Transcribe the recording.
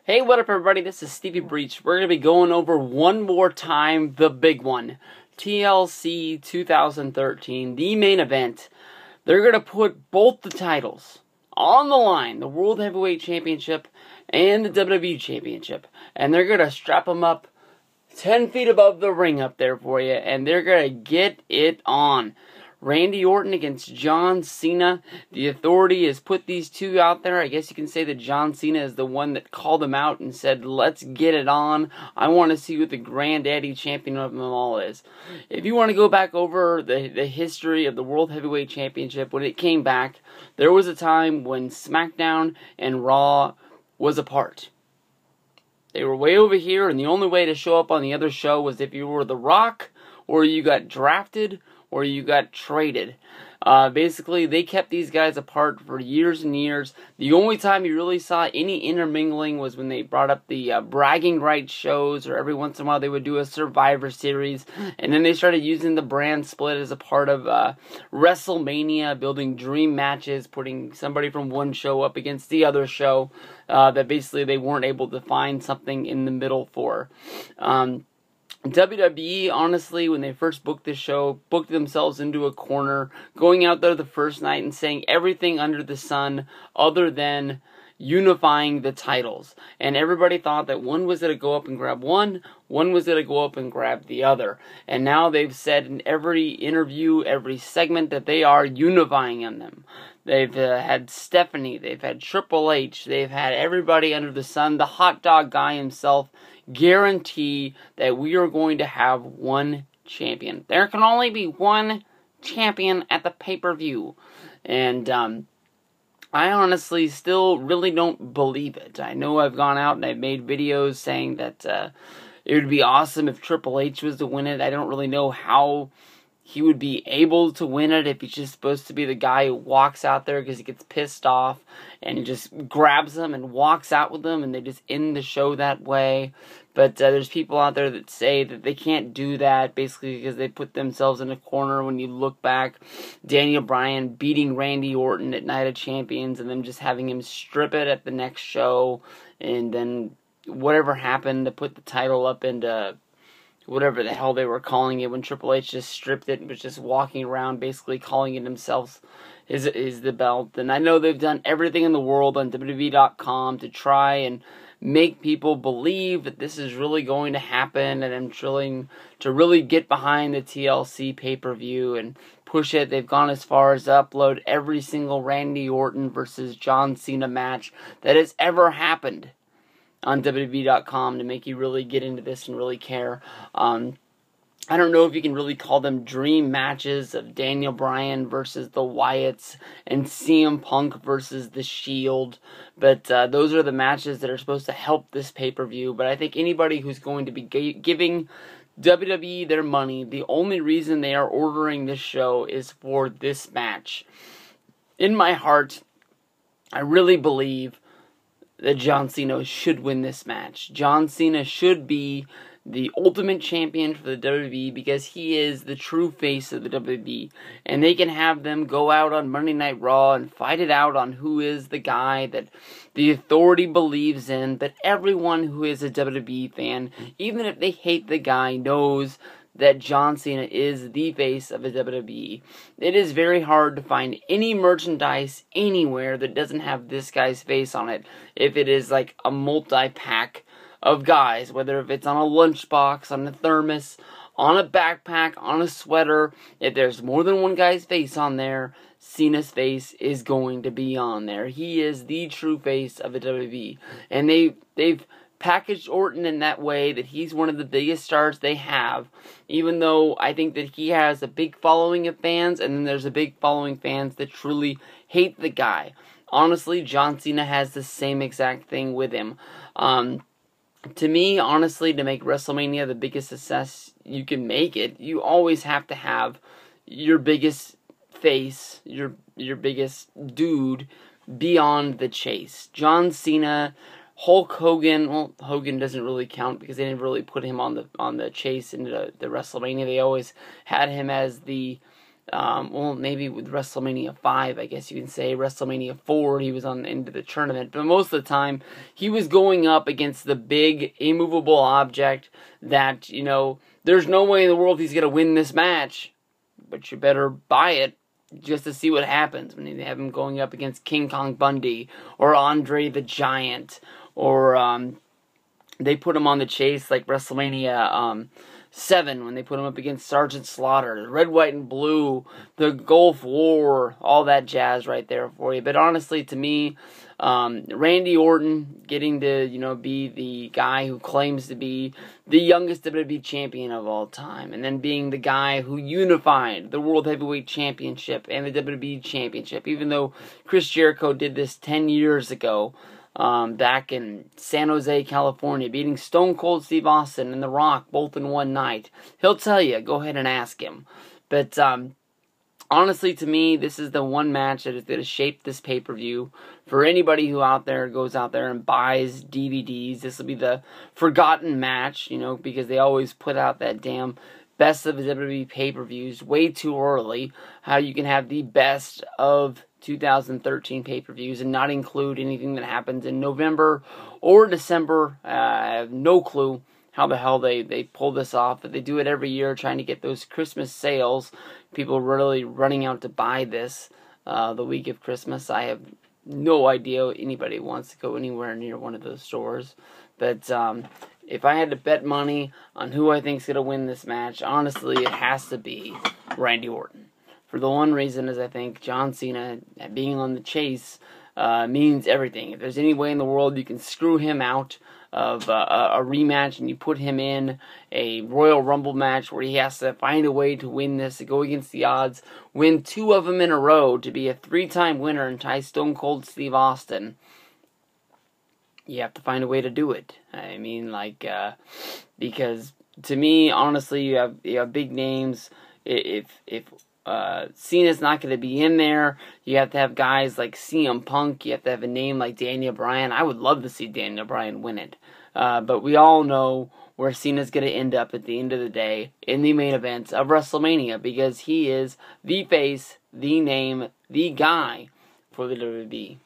Hey, what up everybody, this is Stevie Breach. We're going to be going over one more time the big one. TLC 2013, the main event. They're going to put both the titles on the line, the World Heavyweight Championship and the WWE Championship. And they're going to strap them up 10 feet above the ring up there for you, and they're going to get it on. Randy Orton against John Cena. The Authority has put these two out there. I guess you can say that John Cena is the one that called them out and said, let's get it on. I want to see what the granddaddy champion of them all is. If you want to go back over the history of the World Heavyweight Championship, when it came back, there was a time when SmackDown and Raw was apart. They were way over here, and the only way to show up on the other show was if you were The Rock, or you got drafted, or you got traded. Basically, they kept these guys apart for years and years. The only time you really saw any intermingling was when they brought up the bragging rights shows, or every once in a while they would do a Survivor Series. And then they started using the brand split as a part of WrestleMania, building dream matches, putting somebody from one show up against the other show that basically they weren't able to find something in the middle for. WWE, honestly, when they first booked this show, booked themselves into a corner, going out there the first night and saying everything under the sun other than unifying the titles. And everybody thought that one was going to go up and grab one was going to go up and grab the other. And now they've said in every interview, every segment, that they are unifying on them. They've had Stephanie, they've had Triple H, they've had everybody under the sun, the hot dog guy himself, guarantee that we are going to have one champion. There can only be one champion at the pay-per-view. And I honestly still really don't believe it. I know I've gone out and I've made videos saying that it would be awesome if Triple H was to win it. I don't really know how he would be able to win it if he's just supposed to be the guy who walks out there because he gets pissed off and he just grabs them and walks out with them and they just end the show that way. But there's people out there that say that they can't do that basically because they put themselves in a corner. When you look back, Daniel Bryan beating Randy Orton at Night of Champions and then just having him strip it at the next show, and then whatever happened to put the title up into whatever the hell they were calling it when Triple H just stripped it and was just walking around basically calling it himself is the belt. And I know they've done everything in the world on WWE.com to try and make people believe that this is really going to happen, and I'm trying to really get behind the TLC pay-per-view and push it. They've gone as far as to upload every single Randy Orton versus John Cena match that has ever happened on WWE.com to make you really get into this and really care. I don't know if you can really call them dream matches of Daniel Bryan versus the Wyatts and CM Punk versus The Shield, but those are the matches that are supposed to help this pay-per-view. But I think anybody who's going to be giving WWE their money, the only reason they are ordering this show is for this match. In my heart, I really believe that John Cena should win this match. John Cena should be the ultimate champion for the WWE because he is the true face of the WWE. And they can have them go out on Monday Night Raw and fight it out on who is the guy that the Authority believes in. But everyone who is a WWE fan, even if they hate the guy, knows that John Cena is the face of the WWE. It is very hard to find any merchandise anywhere that doesn't have this guy's face on it. If it is like a multi-pack of guys, whether if it's on a lunchbox, on a thermos, on a backpack, on a sweater, if there's more than one guy's face on there, Cena's face is going to be on there. He is the true face of the WWE. And they've packaged Orton in that way that he's one of the biggest stars they have, even though I think that he has a big following of fans, and then there's a big following fans that truly hate the guy. Honestly, John Cena has the same exact thing with him. To me, honestly, to make WrestleMania the biggest success you can make it, you always have to have your biggest face, your biggest dude, be on the chase. John Cena, Hulk Hogan, well, Hogan doesn't really count because they didn't really put him on the chase into the WrestleMania. They always had him as the Well, maybe with WrestleMania 5, I guess you can say. WrestleMania 4, he was on into the tournament. But most of the time, he was going up against the big, immovable object that, there's no way in the world he's going to win this match. But you better buy it just to see what happens when they have him going up against King Kong Bundy or Andre the Giant, or they put him on the chase like WrestleMania 7 when they put him up against Sergeant Slaughter, the Red, White, and Blue, the Gulf War, all that jazz right there for you. But honestly, to me, Randy Orton getting to, be the guy who claims to be the youngest WWE champion of all time, and then being the guy who unified the World Heavyweight Championship and the WWE Championship, even though Chris Jericho did this 10 years ago, back in San Jose, California, beating Stone Cold Steve Austin and The Rock both in one night. He'll tell you. Go ahead and ask him. But, honestly, to me, this is the one match that is going to shape this pay-per-view. For anybody who goes out there and buys DVDs, this will be the forgotten match, because they always put out that damn best of WWE pay-per-views way too early. How you can have the best of 2013 pay-per-views and not include anything that happens in November or December. I have no clue how the hell they pull this off, but they do it every year trying to get those Christmas sales. People really running out to buy this the week of Christmas. I have no idea anybody wants to go anywhere near one of those stores. But if I had to bet money on who I think is going to win this match, honestly, it has to be Randy Orton. For the one reason is I think John Cena being on the chase means everything. If there's any way in the world you can screw him out of a rematch and you put him in a Royal Rumble match where he has to find a way to win this, to go against the odds, win 2 of them in a row, to be a 3-time winner and tie Stone Cold Steve Austin, you have to find a way to do it. I mean, because to me, honestly, you have big names. If Cena's not going to be in there, you have to have guys like CM Punk, you have to have a name like Daniel Bryan. I would love to see Daniel Bryan win it. But we all know where Cena's going to end up at the end of the day in the main events of WrestleMania, because he is the face, the name, the guy for the WWE.